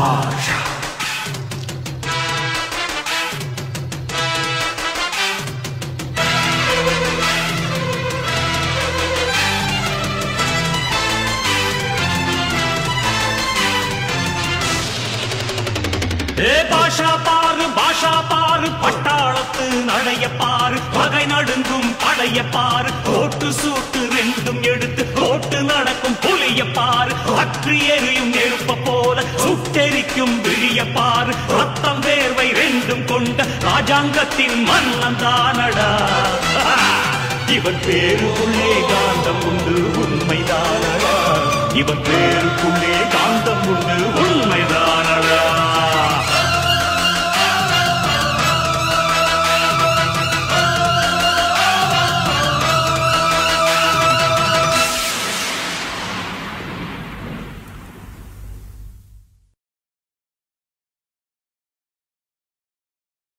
பாஷா. பாஷா பாரு பட்டாளத்து நடைய பாரு பகை நடுங்கும் படைய பாரு கோட்டு சூட்டு ரெண்டும் எடுத்து கோட்டு நடக்கும் புலிய பாரு அற்று எரியும் நெருப்ப போல சுட்டெரிக்கும் விழிய பாரு ரத்தம் வேர்வை ரெண்டும் கொண்ட ராஜாங்கத்தின் மன்னன் தானடா. இவன் பேருக்குள்ளே காந்தம் உண்டு உண்மைதானடா. இவன் பேருக்குள்ளே காந்தம்